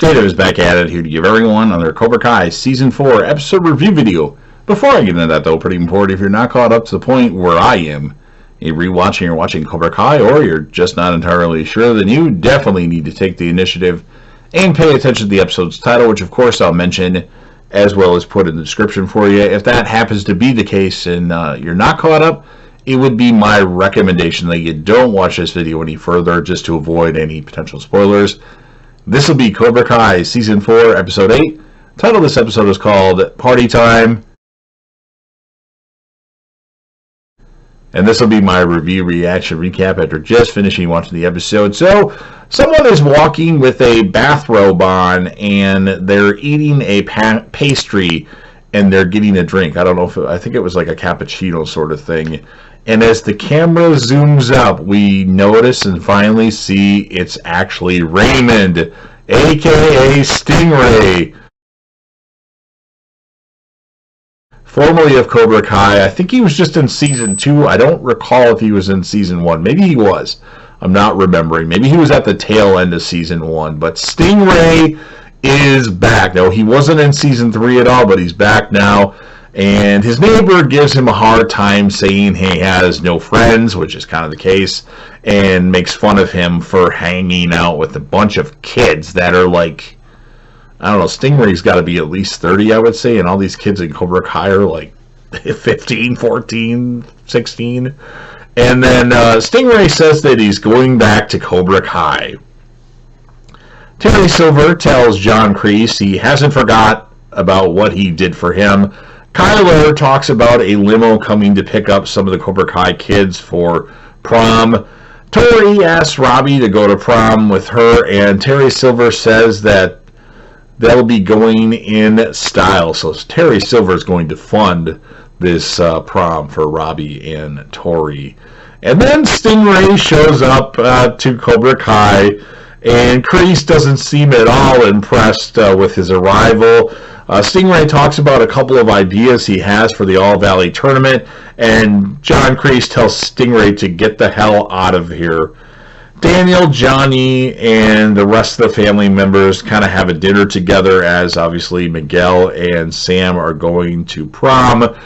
Stingray is back at it, here to give everyone on their Cobra Kai Season 4 episode review video. Before I get into that though, pretty important, if you're not caught up to the point where I am, you're rewatching or watching Cobra Kai, or you're just not entirely sure, then you definitely need to take the initiative and pay attention to the episode's title, which of course I'll mention as well as put in the description for you. If that happens to be the case and you're not caught up, it would be my recommendation that you don't watch this video any further just to avoid any potential spoilers. This will be Cobra Kai Season 4, Episode 8. The title of this episode is called Party Time. And this will be my review, reaction, recap after just finishing watching the episode. So, someone is walking with a bathrobe on, and they're eating a pastry, and they're getting a drink. I don't know if I think it was like a cappuccino sort of thing. And as the camera zooms up, we notice and finally see it's actually Raymond, a.k.a. Stingray. Formerly of Cobra Kai. I think he was just in Season 2. I don't recall if he was in Season 1. Maybe he was. I'm not remembering. Maybe he was at the tail end of Season 1. But Stingray is back. No, he wasn't in Season 3 at all, but he's back now. And his neighbor gives him a hard time saying he has no friends, which is kind of the case, and makes fun of him for hanging out with a bunch of kids that are like, I don't know, Stingray's got to be at least 30, I would say, and all these kids in Cobra Kai are like 15, 14, 16. And then Stingray says that he's going back to Cobra Kai. Terry Silver tells John Kreese he hasn't forgot about what he did for him. Kyler talks about a limo coming to pick up some of the Cobra Kai kids for prom. Tori asks Robbie to go to prom with her, and Terry Silver says that they'll be going in style. So Terry Silver is going to fund this prom for Robbie and Tori. And then Stingray shows up to Cobra Kai, and Kreese doesn't seem at all impressed with his arrival. Stingray talks about a couple of ideas he has for the All Valley tournament, and John Kreese tells Stingray to get the hell out of here. Daniel, Johnny, and the rest of the family members kind of have a dinner together, as obviously Miguel and Sam are going to prom.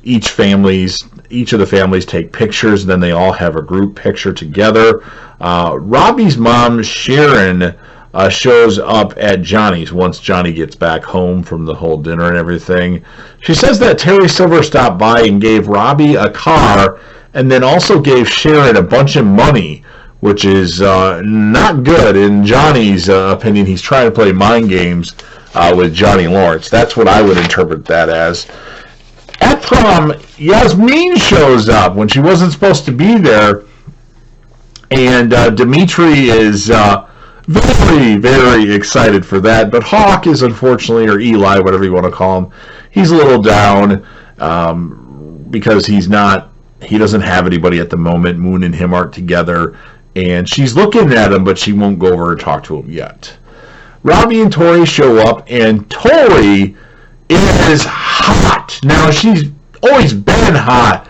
Each of the families take pictures, and then they all have a group picture together. Robbie's mom, Sharon, shows up at Johnny's once Johnny gets back home from the whole dinner and everything. She says that Terry Silver stopped by and gave Robbie a car, and then also gave Sharon a bunch of money, which is not good. In Johnny's opinion, he's trying to play mind games with Johnny Lawrence. That's what I would interpret that as. At prom, Yasmin shows up when she wasn't supposed to be there, and Dimitri is very, very excited for that. But Hawk is unfortunately, or Eli, whatever you want to call him, he's a little down because he doesn't have anybody at the moment. Moon and him aren't together, and she's looking at him, but she won't go over and talk to him yet. Robbie and Tori show up, and Tori is hot. Now, she's always been hot,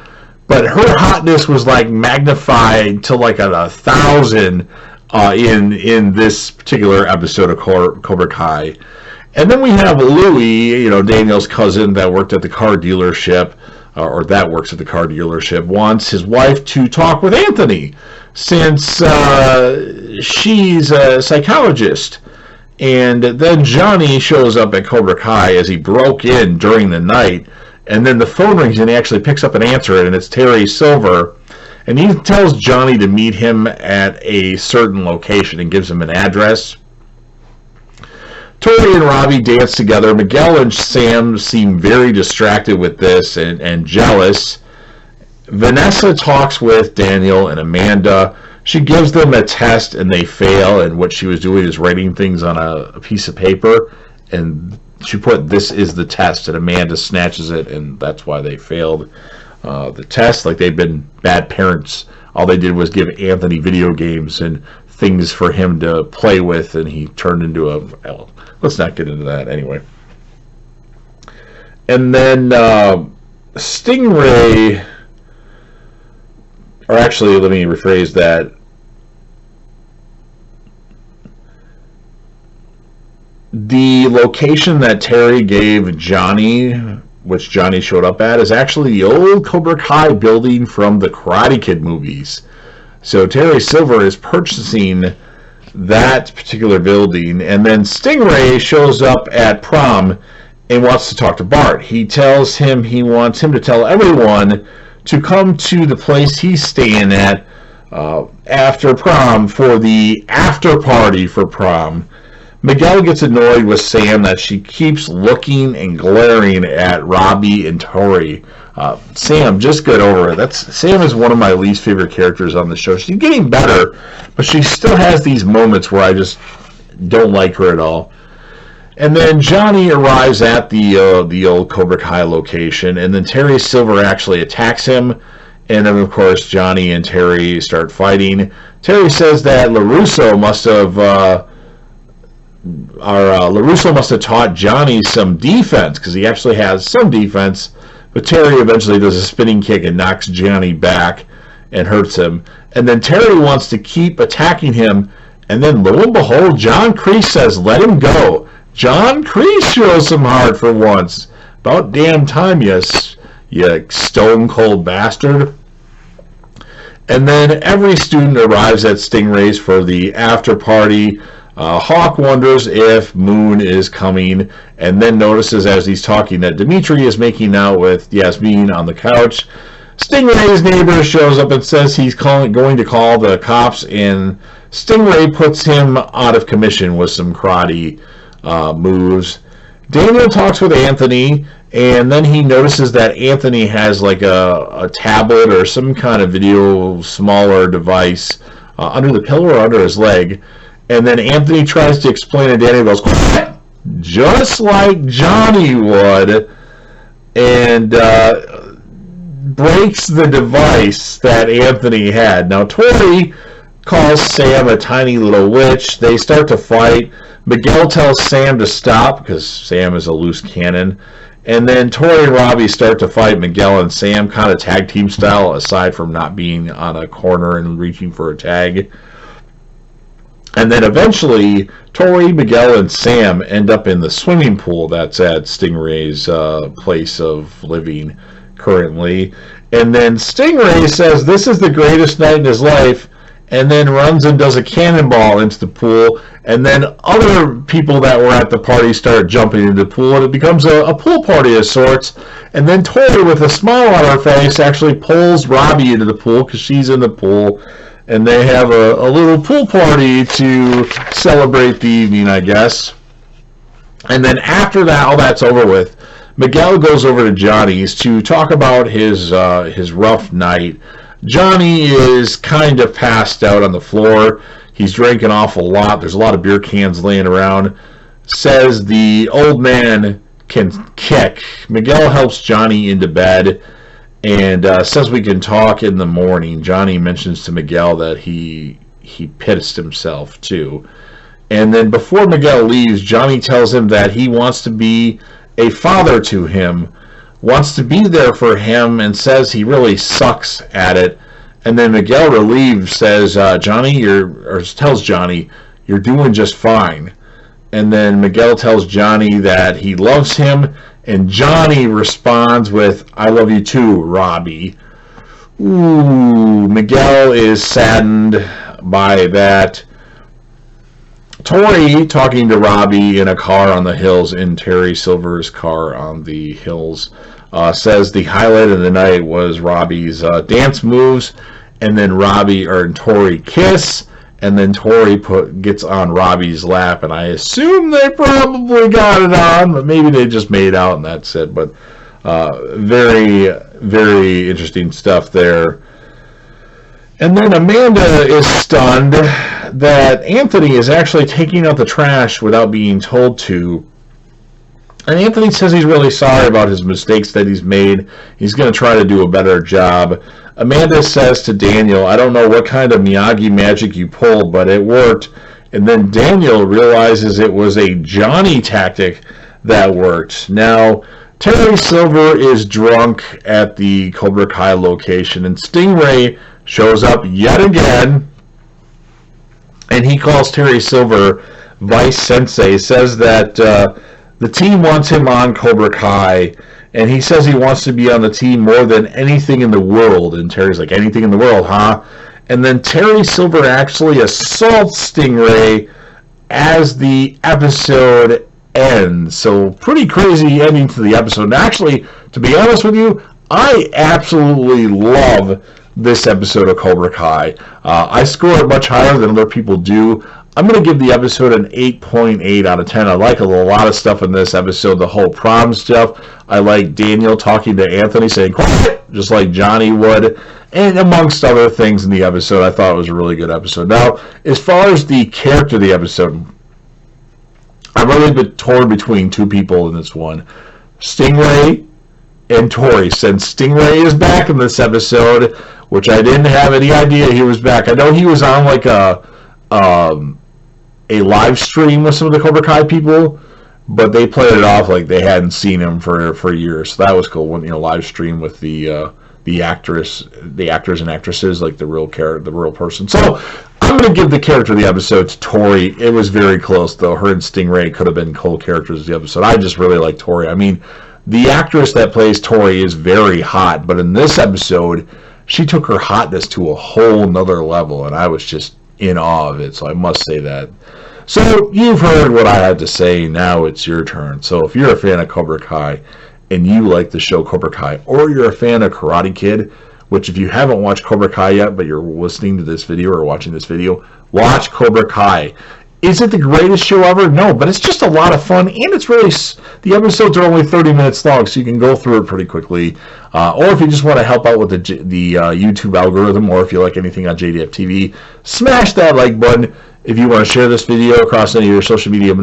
but her hotness was like magnified to like 1,000 in this particular episode of Cobra Kai. And then we have Louie, Daniel's cousin that worked at the car dealership, or that works at the car dealership, wants his wife to talk with Anthony since she's a psychologist. And then Johnny shows up at Cobra Kai as he broke in during the night, and then the phone rings and he actually picks up and answers it, and it's Terry Silver. And he tells Johnny to meet him at a certain location and gives him an address. Tori and Robbie dance together. Miguel and Sam seem very distracted with this and jealous. Vanessa talks with Daniel and Amanda. She gives them a test and they fail, and what she was doing is writing things on a piece of paper, and she put "this is the test," and Amanda snatches it, and that's why they failed the test. Like they've been bad parents. All they did was give Anthony video games and things for him to play with, and he turned into a... Well, let's not get into that anyway. And then Stingray... Or actually, let me rephrase that. the location that Terry gave Johnny, which Johnny showed up at, is actually the old Cobra Kai building from the Karate Kid movies. So Terry Silver is purchasing that particular building, and then Stingray shows up at prom and wants to talk to Bart. He tells him he wants him to tell everyone to come to the place he's staying at after prom for the after party for prom. Miguel gets annoyed with Sam that she keeps looking and glaring at Robbie and Tori. Sam, just get over it. Sam is one of my least favorite characters on the show. She's getting better, but she still has these moments where I just don't like her at all. And then Johnny arrives at the old Cobra Kai location, and then Terry Silver actually attacks him. And then, of course, Johnny and Terry start fighting. Terry says that LaRusso must have taught Johnny some defense, because he actually has some defense, but Terry eventually does a spinning kick and knocks Johnny back and hurts him. And then Terry wants to keep attacking him, and then lo and behold, John Kreese says, let him go. John Kreese shows some heart for once. About damn time, you stone cold bastard. And then every student arrives at Stingray's for the after party. Hawk wonders if Moon is coming, and then notices as he's talking that Dimitri is making out with Yasmin on the couch. Stingray's neighbor shows up and says he's going to call the cops, and Stingray puts him out of commission with some karate moves. Daniel talks with Anthony, and then he notices that Anthony has like a tablet or some kind of video smaller device under the pillow or under his leg. And then Anthony tries to explain it, and Daniel goes, "What?" Just like Johnny would, and breaks the device that Anthony had. Now, Tori calls Sam a tiny little witch. They start to fight. Miguel tells Sam to stop, because Sam is a loose cannon. And then Tori and Robbie start to fight Miguel and Sam, kind of tag team style, aside from not being on a corner and reaching for a tag. And then eventually, Tori, Miguel, and Sam end up in the swimming pool that's at Stingray's place of living currently. And then Stingray says this is the greatest night in his life, and then runs and does a cannonball into the pool. And then other people that were at the party start jumping into the pool, and it becomes a pool party of sorts. And then Tori, with a smile on her face, actually pulls Robbie into the pool because she's in the pool. And they have a little pool party to celebrate the evening, I guess. And then after that, all that's over with, Miguel goes over to Johnny's to talk about his rough night. Johnny is kind of passed out on the floor. He's drank an awful lot. There's a lot of beer cans laying around. Says the old man can kick. Miguel helps Johnny into bed. And says we can talk in the morning. Johnny mentions to Miguel that he pissed himself too. And then before Miguel leaves, Johnny tells him that he wants to be a father to him, wants to be there for him, and says he really sucks at it. And then Miguel, relieved, says, tells Johnny, you're doing just fine. And then Miguel tells Johnny that he loves him. And Johnny responds with, I love you too, Robbie. Ooh, Miguel is saddened by that. Tori, talking to Robbie in a car on the hills, in Terry Silver's car on the hills, says the highlight of the night was Robbie's dance moves, and then Robbie and Tori kiss. And then Tori gets on Robbie's lap, and I assume they probably got it on, but maybe they just made out and that's it. But very, very interesting stuff there. And then Amanda is stunned that Anthony is actually taking out the trash without being told to. And Anthony says he's really sorry about his mistakes that he's made. He's going to try to do a better job. Amanda says to Daniel, I don't know what kind of Miyagi magic you pulled, but it worked. And then Daniel realizes it was a Johnny tactic that worked. Now, Terry Silver is drunk at the Cobra Kai location, and Stingray shows up yet again, and he calls Terry Silver Vice Sensei, says that the team wants him on Cobra Kai, and he says he wants to be on the team more than anything in the world. And Terry's like, anything in the world, huh? And then Terry Silver actually assaults Stingray as the episode ends. So pretty crazy ending to the episode. And actually, to be honest with you, I absolutely love this episode of Cobra Kai. I score it much higher than other people do. I'm going to give the episode an 8.8 out of 10. I like a lot of stuff in this episode. The whole prom stuff. I like Daniel talking to Anthony saying, quiet, just like Johnny would. And amongst other things in the episode, I thought it was a really good episode. Now, as far as the character of the episode, I'm really been torn between two people in this one. Stingray and Tori. Since Stingray is back in this episode, which I didn't have any idea he was back. I know he was on like a live stream with some of the Cobra Kai people, but they played it off like they hadn't seen him for years. So that was cool. When live stream with the actors and actresses, like the real person. So I'm going to give the character of the episode to Tori. It was very close though. Her and Stingray could have been co-characters of the episode. I just really like Tori. I mean, the actress that plays Tori is very hot, but in this episode, she took her hotness to a whole nother level, and I was just in awe of it. So I must say that. So you've heard what I had to say. Now it's your turn. So if you're a fan of Cobra Kai and you like the show Cobra Kai, or you're a fan of Karate Kid, which if you haven't watched Cobra Kai yet, but you're listening to this video or watching this video, watch Cobra Kai. Is it the greatest show ever? No, but it's just a lot of fun, and it's really, the episodes are only 30 minutes long, so you can go through it pretty quickly. Or if you just want to help out with the YouTube algorithm, or if you like anything on JDF TV, smash that like button. If you want to share this video across any of your social media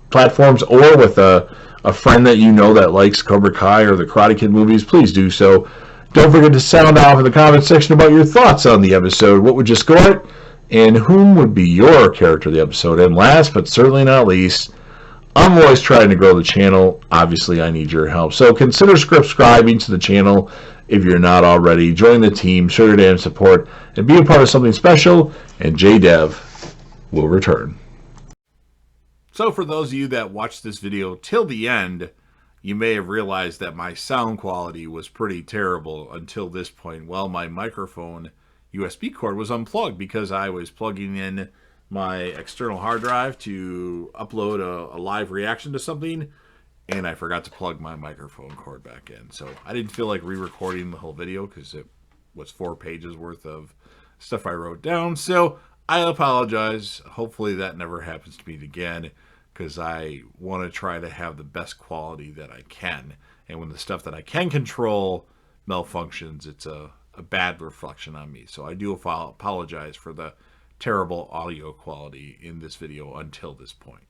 platforms, or with a friend that you know that likes Cobra Kai or the Karate Kid movies, please do so. Don't forget to sound off in the comment section about your thoughts on the episode. What would you score it? And whom would be your character of the episode? And last but certainly not least, I'm always trying to grow the channel. Obviously, I need your help. So consider subscribing to the channel if you're not already. Join the team, show your damn support, and be a part of something special. And JDev will return. So for those of you that watched this video till the end, you may have realized that my sound quality was pretty terrible until this point. Well, my microphone USB cord was unplugged because I was plugging in my external hard drive to upload a live reaction to something, and I forgot to plug my microphone cord back in. So I didn't feel like re-recording the whole video because it was 4 pages worth of stuff I wrote down. So I apologize. Hopefully that never happens to me again, because I want to try to have the best quality that I can. And when the stuff that I can control malfunctions, it's a bad reflection on me. So I do apologize for the terrible audio quality in this video until this point.